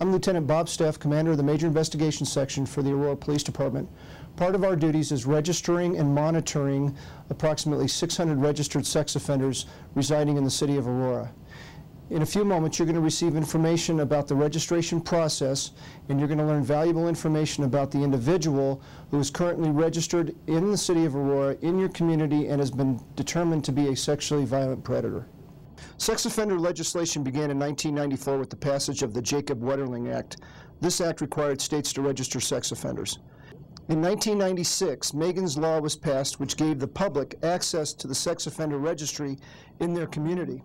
I'm Lieutenant Bob Steff, Commander of the Major Investigations Section for the Aurora Police Department. Part of our duties is registering and monitoring approximately 600 registered sex offenders residing in the city of Aurora. In a few moments, you're going to receive information about the registration process, and you're going to learn valuable information about the individual who is currently registered in the city of Aurora, in your community, and has been determined to be a sexually violent predator. Sex offender legislation began in 1994 with the passage of the Jacob Wetterling Act. This act required states to register sex offenders. In 1996, Megan's Law was passed, which gave the public access to the sex offender registry in their community.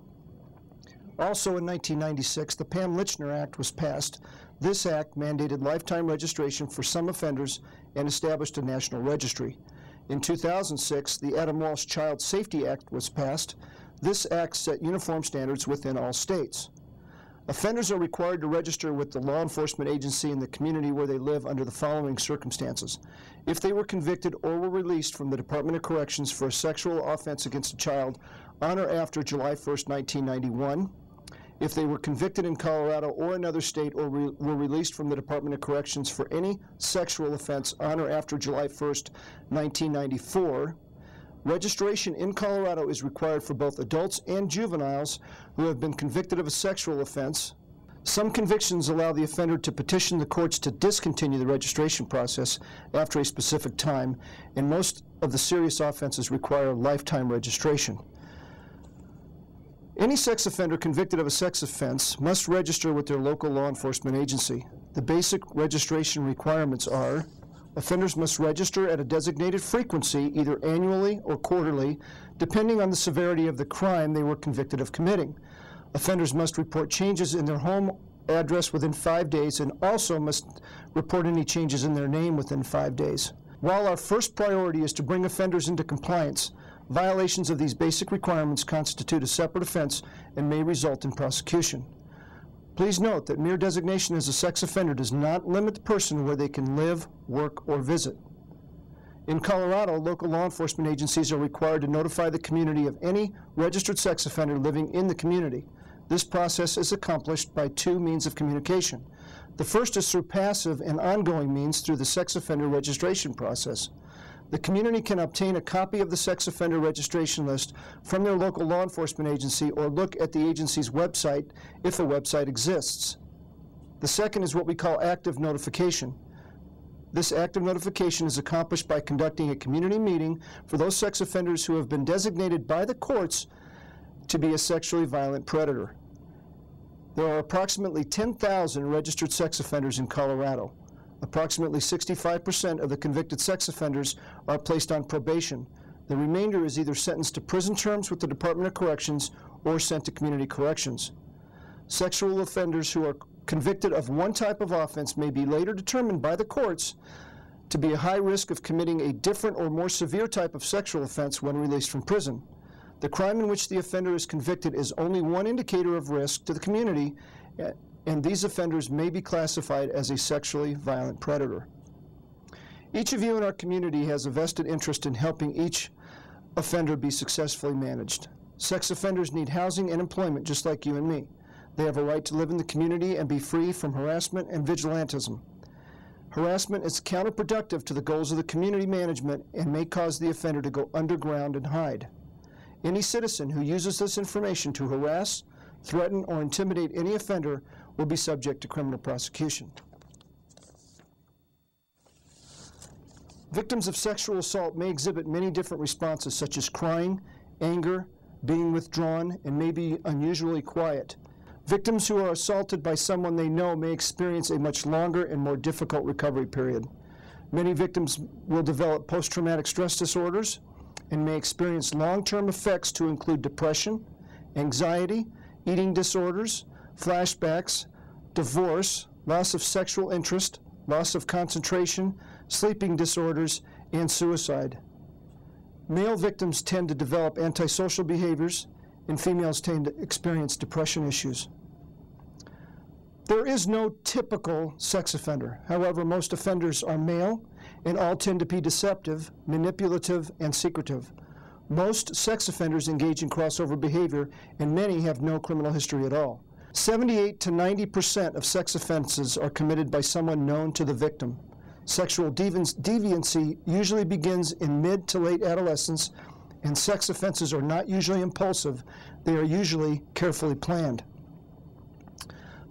Also in 1996, the Pam Lichner Act was passed. This act mandated lifetime registration for some offenders and established a national registry. In 2006, the Adam Walsh Child Safety Act was passed. This act set uniform standards within all states. Offenders are required to register with the law enforcement agency in the community where they live under the following circumstances. If they were convicted or were released from the Department of Corrections for a sexual offense against a child on or after July 1st, 1991, if they were convicted in Colorado or another state or were released from the Department of Corrections for any sexual offense on or after July 1st, 1994, registration in Colorado is required for both adults and juveniles who have been convicted of a sexual offense. Some convictions allow the offender to petition the courts to discontinue the registration process after a specific time, and most of the serious offenses require lifetime registration. Any sex offender convicted of a sex offense must register with their local law enforcement agency. The basic registration requirements are: offenders must register at a designated frequency, either annually or quarterly, depending on the severity of the crime they were convicted of committing. Offenders must report changes in their home address within 5 days and also must report any changes in their name within 5 days. While our first priority is to bring offenders into compliance, violations of these basic requirements constitute a separate offense and may result in prosecution. Please note that mere designation as a sex offender does not limit the person where they can live, work, or visit. In Colorado, local law enforcement agencies are required to notify the community of any registered sex offender living in the community. This process is accomplished by two means of communication. The first is through passive and ongoing means through the sex offender registration process. The community can obtain a copy of the sex offender registration list from their local law enforcement agency or look at the agency's website if a website exists. The second is what we call active notification. This active notification is accomplished by conducting a community meeting for those sex offenders who have been designated by the courts to be a sexually violent predator. There are approximately 10,000 registered sex offenders in Colorado. Approximately 65% of the convicted sex offenders are placed on probation. The remainder is either sentenced to prison terms with the Department of Corrections or sent to community corrections. Sexual offenders who are convicted of one type of offense may be later determined by the courts to be a high risk of committing a different or more severe type of sexual offense when released from prison. The crime in which the offender is convicted is only one indicator of risk to the community, and these offenders may be classified as a sexually violent predator. Each of you in our community has a vested interest in helping each offender be successfully managed. Sex offenders need housing and employment just like you and me. They have a right to live in the community and be free from harassment and vigilantism. Harassment is counterproductive to the goals of the community management and may cause the offender to go underground and hide. Any citizen who uses this information to harass, threaten, or intimidate any offender will be subject to criminal prosecution. Victims of sexual assault may exhibit many different responses, such as crying, anger, being withdrawn, and may be unusually quiet. Victims who are assaulted by someone they know may experience a much longer and more difficult recovery period. Many victims will develop post-traumatic stress disorders and may experience long-term effects to include depression, anxiety, eating disorders, flashbacks, divorce, loss of sexual interest, loss of concentration, sleeping disorders, and suicide. Male victims tend to develop antisocial behaviors, and females tend to experience depression issues. There is no typical sex offender. However, most offenders are male, and all tend to be deceptive, manipulative, and secretive. Most sex offenders engage in crossover behavior, and many have no criminal history at all. 78 to 90% of sex offenses are committed by someone known to the victim. Sexual deviancy usually begins in mid to late adolescence, and sex offenses are not usually impulsive. They are usually carefully planned.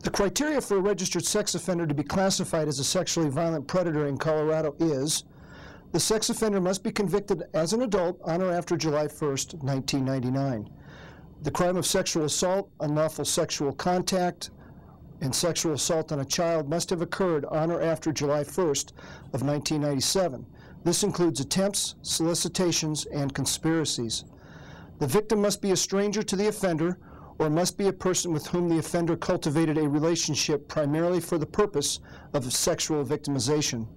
The criteria for a registered sex offender to be classified as a sexually violent predator in Colorado is: the sex offender must be convicted as an adult on or after July 1st, 1999. The crime of sexual assault, unlawful sexual contact, and sexual assault on a child must have occurred on or after July 1st of 1997. This includes attempts, solicitations, and conspiracies. The victim must be a stranger to the offender or must be a person with whom the offender cultivated a relationship primarily for the purpose of sexual victimization.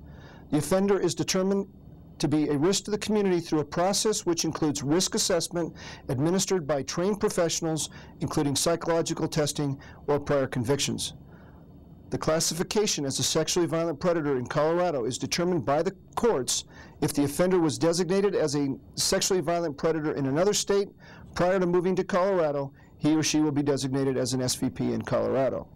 The offender is determined to be a risk to the community through a process which includes risk assessment administered by trained professionals, including psychological testing or prior convictions. The classification as a sexually violent predator in Colorado is determined by the courts if the offender was designated as a sexually violent predator in another state prior to moving to Colorado. He or she will be designated as an SVP in Colorado.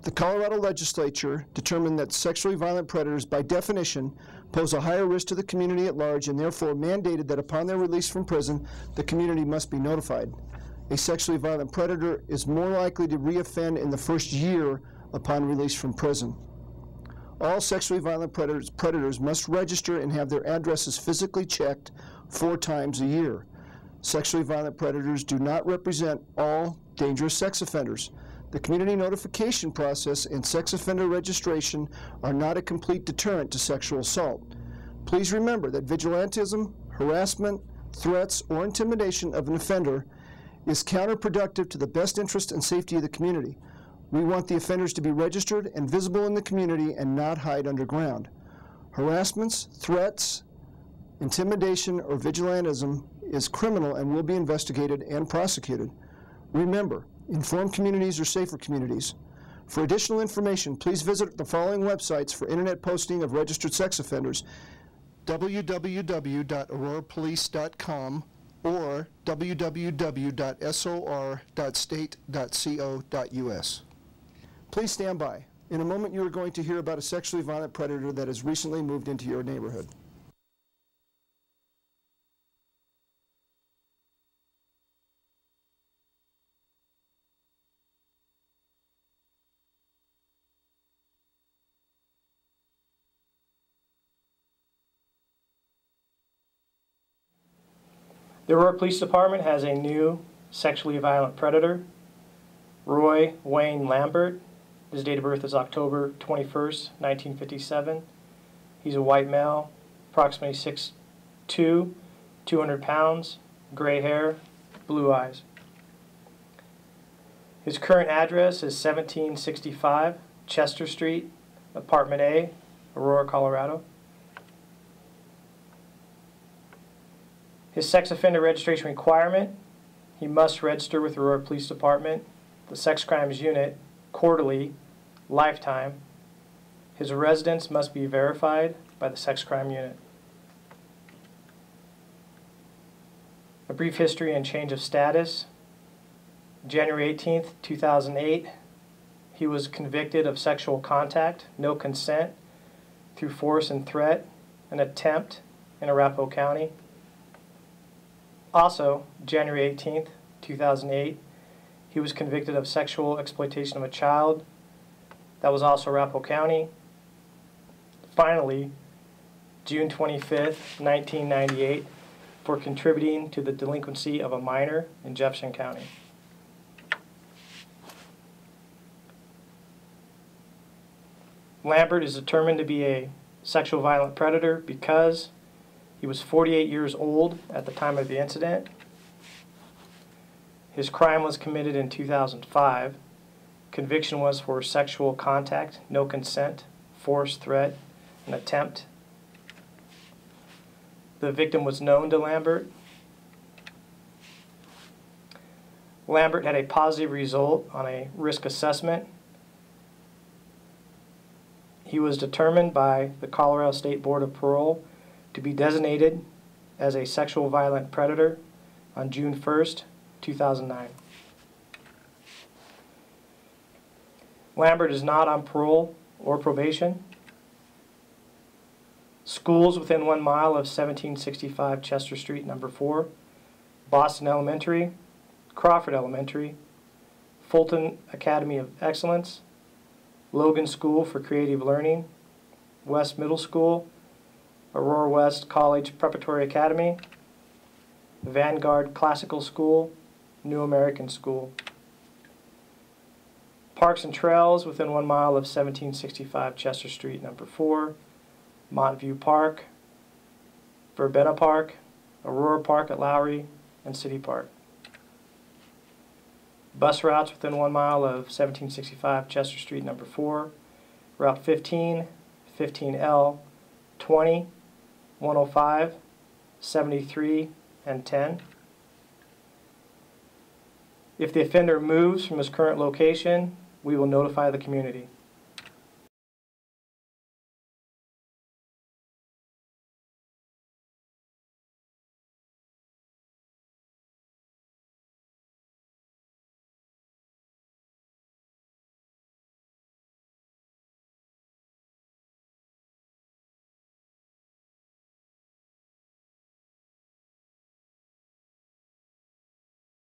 The Colorado legislature determined that sexually violent predators, by definition, pose a higher risk to the community at large and therefore mandated that upon their release from prison, the community must be notified. A sexually violent predator is more likely to reoffend in the first year upon release from prison. All sexually violent predators must register and have their addresses physically checked 4 times a year. Sexually violent predators do not represent all dangerous sex offenders. The community notification process and sex offender registration are not a complete deterrent to sexual assault. Please remember that vigilantism, harassment, threats, or intimidation of an offender is counterproductive to the best interest and safety of the community. We want the offenders to be registered and visible in the community and not hide underground. Harassments, threats, intimidation, or vigilantism is criminal and will be investigated and prosecuted. Remember, informed communities are safer communities. For additional information, please visit the following websites for internet posting of registered sex offenders: www.aurorapolice.com or www.sor.state.co.us. Please stand by. In a moment, you are going to hear about a sexually violent predator that has recently moved into your neighborhood. The Aurora Police Department has a new sexually violent predator, Wayne Lambert. His date of birth is October 21st, 1957. He's a white male, approximately 6'2", 200 pounds, gray hair, blue eyes. His current address is 1765 Chester Street, Apartment A, Aurora, Colorado. His sex offender registration requirement: he must register with the Aurora Police Department, the Sex Crimes Unit, quarterly, lifetime. His residence must be verified by the Sex Crime Unit. A brief history and change of status. January 18th, 2008, he was convicted of sexual contact, no consent, through force and threat, an attempt in Arapahoe County. Also, January 18th, 2008, he was convicted of sexual exploitation of a child. That was also Arapahoe County. Finally, June 25th, 1998, for contributing to the delinquency of a minor in Jefferson County. Lambert is determined to be a sexual violent predator because he was 48 years old at the time of the incident. His crime was committed in 2005. Conviction was for sexual contact, no consent, force, threat, and attempt. The victim was known to Lambert. Lambert had a positive result on a risk assessment. He was determined by the Colorado State Board of Parole to be designated as a sexual violent predator on June 1st, 2009. Lambert is not on parole or probation. Schools within 1 mile of 1765 Chester Street, number 4, Boston Elementary, Crawford Elementary, Fulton Academy of Excellence, Logan School for Creative Learning, West Middle School, Aurora West College Preparatory Academy, Vanguard Classical School, New American School. Parks and Trails within 1 mile of 1765 Chester Street, number 4, Montview Park, Verbena Park, Aurora Park at Lowry, and City Park. Bus routes within 1 mile of 1765 Chester Street, number 4, Route 15, 15L, 20, 105, 73, and 10. If the offender moves from his current location, we will notify the community.